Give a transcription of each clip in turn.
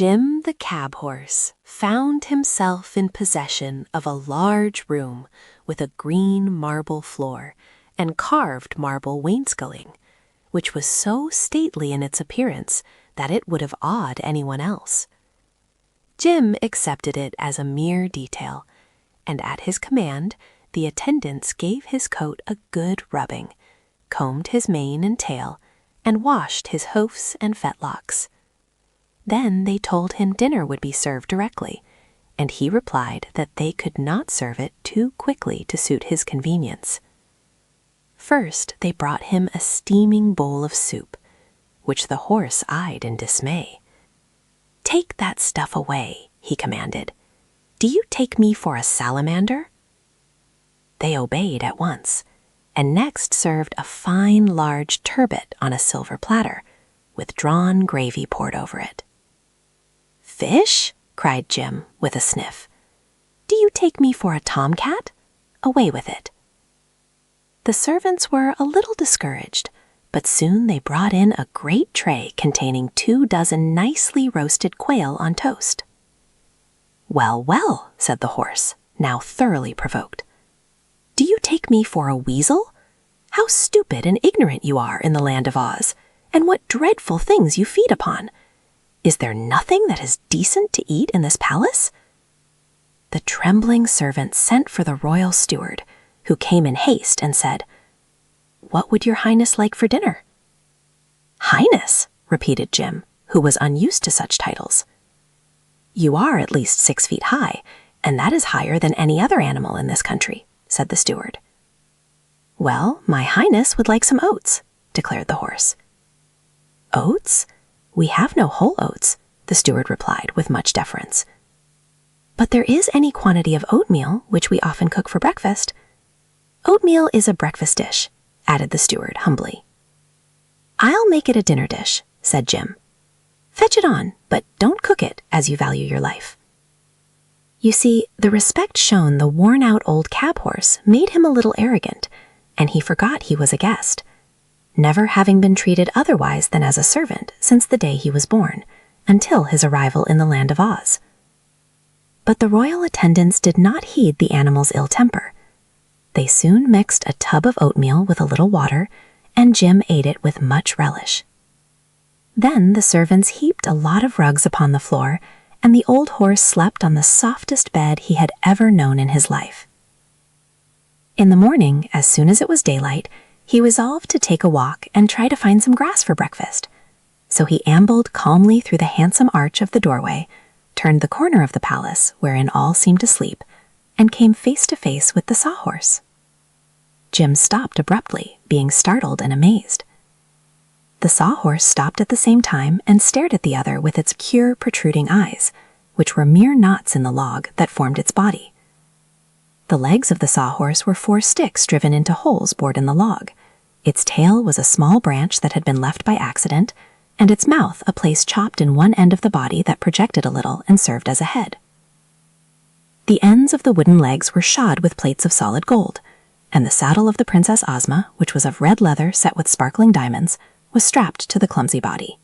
Jim the cab-horse found himself in possession of a large room with a green marble floor and carved marble wainscoting, which was so stately in its appearance that it would have awed anyone else. Jim accepted it as a mere detail, and at his command the attendants gave his coat a good rubbing, combed his mane and tail, and washed his hoofs and fetlocks. Then they told him dinner would be served directly, and he replied that they could not serve it too quickly to suit his convenience. First they brought him a steaming bowl of soup, which the horse eyed in dismay. "Take that stuff away," he commanded. "Do you take me for a salamander?" They obeyed at once, and next served a fine large turbot on a silver platter, with drawn gravy poured over it. "Fish?" cried Jim, with a sniff. "Do you take me for a tomcat? Away with it." The servants were a little discouraged, but soon they brought in a great tray containing 24 nicely roasted quail on toast. "Well, well," said the horse, now thoroughly provoked. "Do you take me for a weasel? How stupid and ignorant you are in the land of Oz, and what dreadful things you feed upon! Is there nothing that is decent to eat in this palace?" The trembling servant sent for the royal steward, who came in haste and said, "What would your highness like for dinner?" "Highness," repeated Jim, who was unused to such titles. "You are at least 6 feet high, and that is higher than any other animal in this country," said the steward. "Well, my highness would like some oats," declared the horse. "Oats? We have no whole oats," the steward replied with much deference. "But there is any quantity of oatmeal, which we often cook for breakfast." "Oatmeal is a breakfast dish," added the steward humbly. "I'll make it a dinner dish," said Jim. "Fetch it on, but don't cook it, as you value your life." You see, the respect shown the worn-out old cab-horse made him a little arrogant, and he forgot he was a guest, never having been treated otherwise than as a servant since the day he was born, until his arrival in the land of Oz. But the royal attendants did not heed the animal's ill temper. They soon mixed a tub of oatmeal with a little water, and Jim ate it with much relish. Then the servants heaped a lot of rugs upon the floor, and the old horse slept on the softest bed he had ever known in his life. In the morning, as soon as it was daylight, he resolved to take a walk and try to find some grass for breakfast. So he ambled calmly through the handsome arch of the doorway, turned the corner of the palace, wherein all seemed to sleep, and came face to face with the sawhorse. Jim stopped abruptly, being startled and amazed. The sawhorse stopped at the same time and stared at the other with its pure, protruding eyes, which were mere knots in the log that formed its body. The legs of the sawhorse were 4 sticks driven into holes bored in the log. Its tail was a small branch that had been left by accident, and its mouth a place chopped in one end of the body that projected a little and served as a head. The ends of the wooden legs were shod with plates of solid gold, and the saddle of the Princess Ozma, which was of red leather set with sparkling diamonds, was strapped to the clumsy body.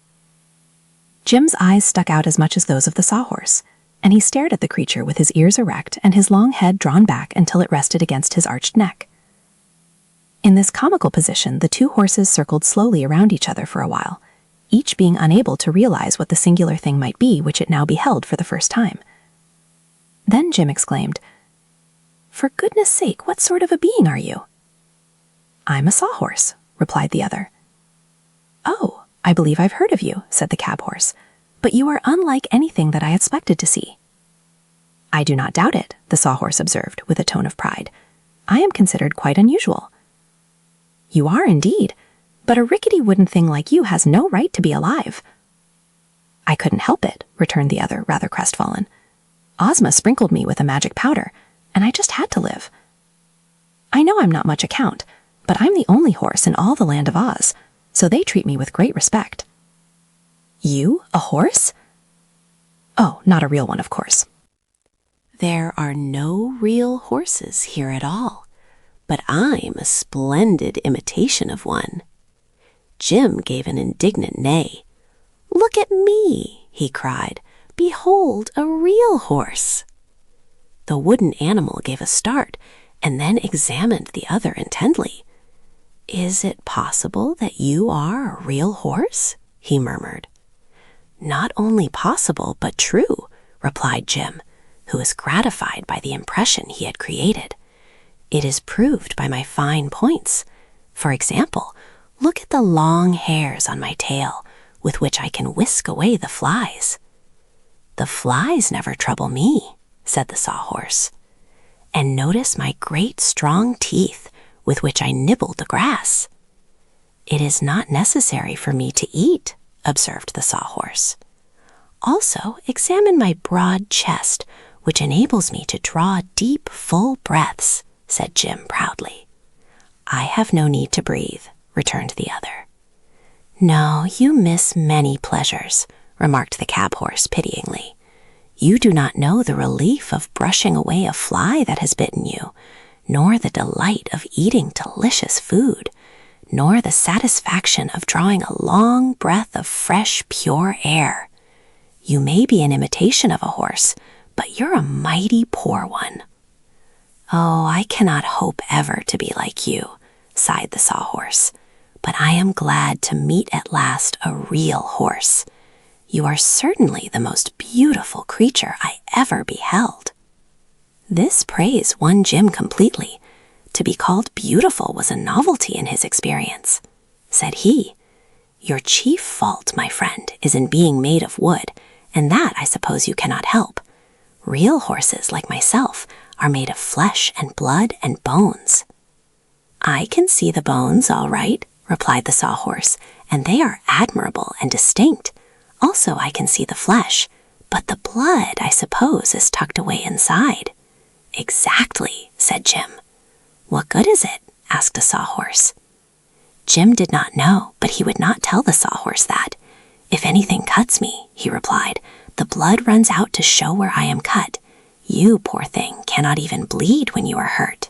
Jim's eyes stuck out as much as those of the sawhorse, and he stared at the creature with his ears erect and his long head drawn back until it rested against his arched neck. In this comical position, the 2 horses circled slowly around each other for a while, each being unable to realize what the singular thing might be which it now beheld for the first time. Then Jim exclaimed, "For goodness sake, what sort of a being are you?" "I'm a sawhorse," replied the other. "Oh, I believe I've heard of you," said the cab-horse, "but you are unlike anything that I expected to see." "I do not doubt it," the sawhorse observed with a tone of pride. "I am considered quite unusual." "You are indeed, but a rickety wooden thing like you has no right to be alive." "I couldn't help it," returned the other, rather crestfallen. "Ozma sprinkled me with a magic powder, and I just had to live. I know I'm not much account, but I'm the only horse in all the land of Oz, so they treat me with great respect." "You, a horse?" "Oh, not a real one, of course." "There are no real horses here at all, but I'm a splendid imitation of one." Jim gave an indignant neigh. "Look at me," he cried, behold a real horse." The wooden animal gave a start and then examined the other intently. "Is it possible that you are a real horse?" he murmured. "Not only possible, but true," replied Jim, who was gratified by the impression he had created. "It is proved by my fine points. For example, look at the long hairs on my tail, with which I can whisk away the flies." "The flies never trouble me," said the sawhorse. "And notice my great strong teeth, with which I nibble the grass." "It is not necessary for me to eat," observed the sawhorse. "Also, examine my broad chest, which enables me to draw deep, full breaths," said Jim proudly. "I have no need to breathe," returned the other. "No, you miss many pleasures," remarked the cab-horse pityingly. "You do not know the relief of brushing away a fly that has bitten you, nor the delight of eating delicious food, nor the satisfaction of drawing a long breath of fresh, pure air. You may be an imitation of a horse, but you're a mighty poor one." "Oh, I cannot hope ever to be like you," sighed the sawhorse, "but I am glad to meet at last a real horse. You are certainly the most beautiful creature I ever beheld." This praise won Jim completely. To be called beautiful was a novelty in his experience. Said he, "Your chief fault, my friend, is in being made of wood, and that I suppose you cannot help. Real horses, like myself, are made of flesh and blood and bones." "I can see the bones all right," replied the sawhorse, "and they are admirable and distinct. Also I can see the flesh, but the blood, I suppose, is tucked away inside." "Exactly," said Jim. "What good is it?" asked a sawhorse. Jim did not know, but he would not tell the sawhorse that. "If anything cuts me," he replied, "the blood runs out to show where I am cut. You, poor thing, cannot even bleed when you are hurt."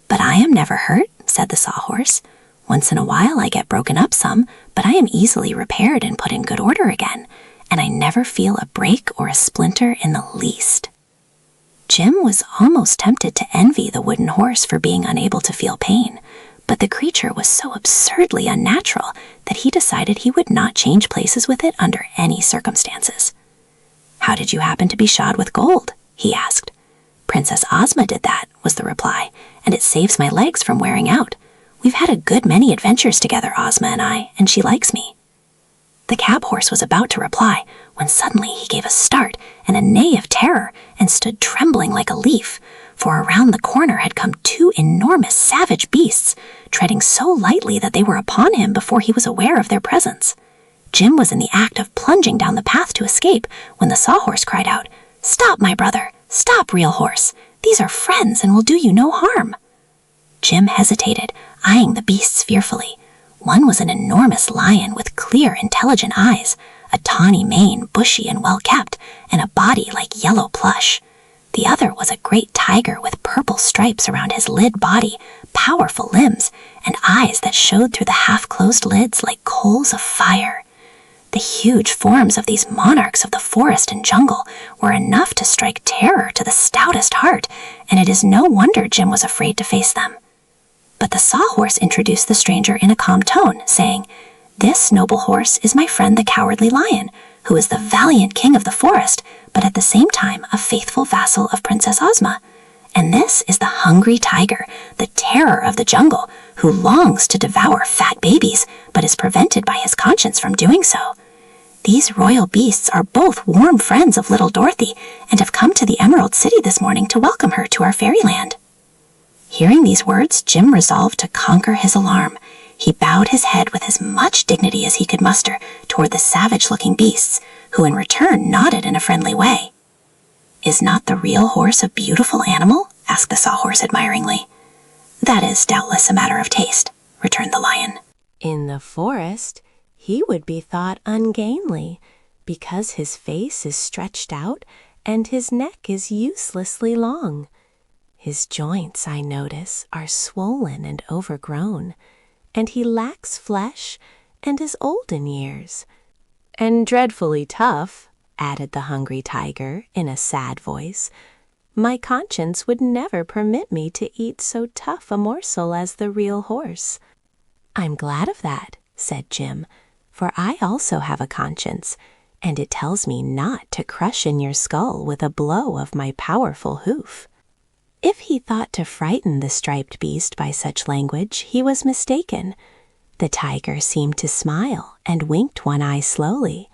"But I am never hurt," said the sawhorse. "Once in a while I get broken up some, but I am easily repaired and put in good order again, and I never feel a break or a splinter in the least." Jim was almost tempted to envy the wooden horse for being unable to feel pain, but the creature was so absurdly unnatural that he decided he would not change places with it under any circumstances. "How did you happen to be shod with gold?" he asked. "Princess Ozma did that," was the reply, "and it saves my legs from wearing out. We've had a good many adventures together, Ozma and I, and she likes me." The cab-horse was about to reply when suddenly he gave a start and a neigh of terror and stood trembling like a leaf, for around the corner had come two enormous savage beasts, treading so lightly that they were upon him before he was aware of their presence. Jim was in the act of plunging down the path to escape when the sawhorse cried out, "Stop, my brother! Stop, real horse! These are friends and will do you no harm." Jim hesitated, eyeing the beasts fearfully. One was an enormous lion with clear, intelligent eyes, a tawny mane, bushy and well-kept, and a body like yellow plush. The other was a great tiger with purple stripes around his lid body, powerful limbs, and eyes that showed through the half-closed lids like coals of fire. The huge forms of these monarchs of the forest and jungle were enough to strike terror to the stoutest heart, and it is no wonder Jim was afraid to face them. But the sawhorse introduced the stranger in a calm tone, saying, "This noble horse is my friend the Cowardly Lion, who is the valiant king of the forest, but at the same time a faithful vassal of Princess Ozma. And this is the Hungry Tiger, the terror of the jungle, who longs to devour fat babies, but is prevented by his conscience from doing so. These royal beasts are both warm friends of little Dorothy, and have come to the Emerald City this morning to welcome her to our fairyland." Hearing these words, Jim resolved to conquer his alarm. He bowed his head with as much dignity as he could muster toward the savage-looking beasts, who in return nodded in a friendly way. "Is not the real horse a beautiful animal?" asked the sawhorse admiringly. "That is doubtless a matter of taste," returned the lion. "In the forest, he would be thought ungainly, because his face is stretched out and his neck is uselessly long. His joints, I notice, are swollen and overgrown, and he lacks flesh and is old in years, and dreadfully tough, added the hungry tiger in a sad voice. "My conscience would never permit me to eat so tough a morsel as the real horse." "I'm glad of that," said Jim, "for I also have a conscience, and it tells me not to crush in your skull with a blow of my powerful hoof." If he thought to frighten the striped beast by such language, he was mistaken. The tiger seemed to smile and winked one eye slowly.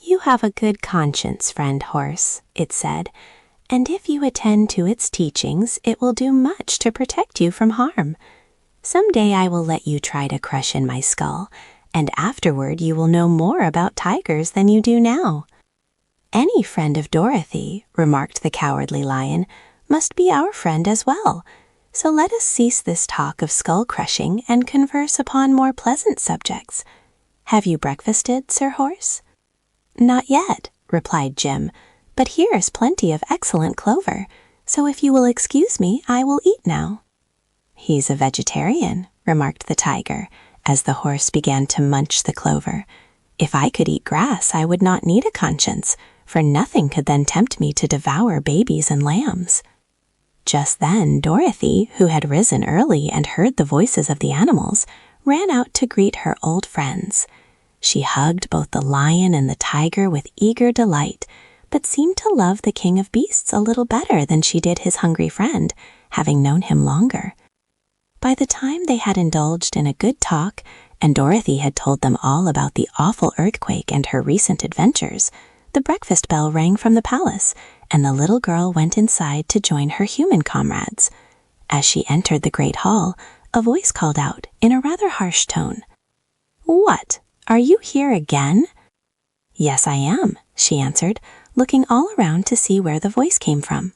"You have a good conscience, friend horse," it said, "and if you attend to its teachings, it will do much to protect you from harm. Some day I will let you try to crush in my skull, and afterward you will know more about tigers than you do now." "Any friend of Dorothy," remarked the Cowardly Lion, "must be our friend as well. So let us cease this talk of skull-crushing and converse upon more pleasant subjects. Have you breakfasted, Sir Horse?" "Not yet," replied Jim, "but here is plenty of excellent clover, so if you will excuse me, I will eat now." "He's a vegetarian," remarked the tiger, as the horse began to munch the clover. "If I could eat grass, I would not need a conscience, for nothing could then tempt me to devour babies and lambs." Just then, Dorothy, who had risen early and heard the voices of the animals, ran out to greet her old friends. She hugged both the lion and the tiger with eager delight, but seemed to love the king of beasts a little better than she did his hungry friend, having known him longer. By the time they had indulged in a good talk, and Dorothy had told them all about the awful earthquake and her recent adventures, the breakfast bell rang from the palace, and the little girl went inside to join her human comrades. As she entered the great hall, a voice called out in a rather harsh tone, "What? Are you here again?" "Yes, I am," she answered, looking all around to see where the voice came from.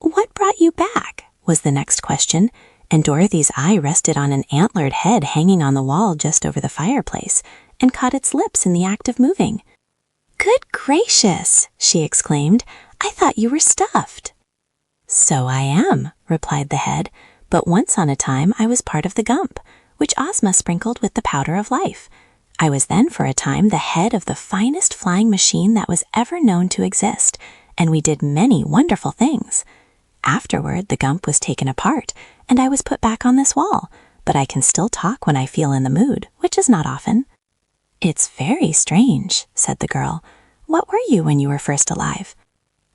"What brought you back?" was the next question, and Dorothy's eye rested on an antlered head hanging on the wall just over the fireplace, and caught its lips in the act of moving. "Good gracious!" she exclaimed. "I thought you were stuffed." "So I am," replied the head, "but once on a time I was part of the gump, which Ozma sprinkled with the powder of life. I was then for a time the head of the finest flying machine that was ever known to exist, and we did many wonderful things. Afterward, the gump was taken apart, and I was put back on this wall, but I can still talk when I feel in the mood, which is not often." "It's very strange," said the girl. "What were you when you were first alive?"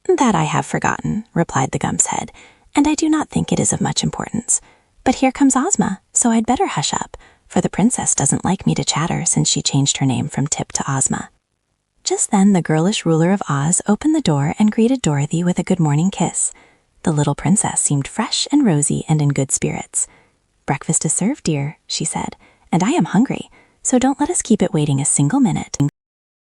"That I have forgotten," replied the gump's head, "and I do not think it is of much importance. But here comes Ozma, so I'd better hush up, for the princess doesn't like me to chatter since she changed her name from Tip to Ozma." Just then the girlish ruler of Oz opened the door and greeted Dorothy with a good morning kiss. The little princess seemed fresh and rosy and in good spirits. "Breakfast is served, dear," she said, "and I am hungry, so don't let us keep it waiting a single minute."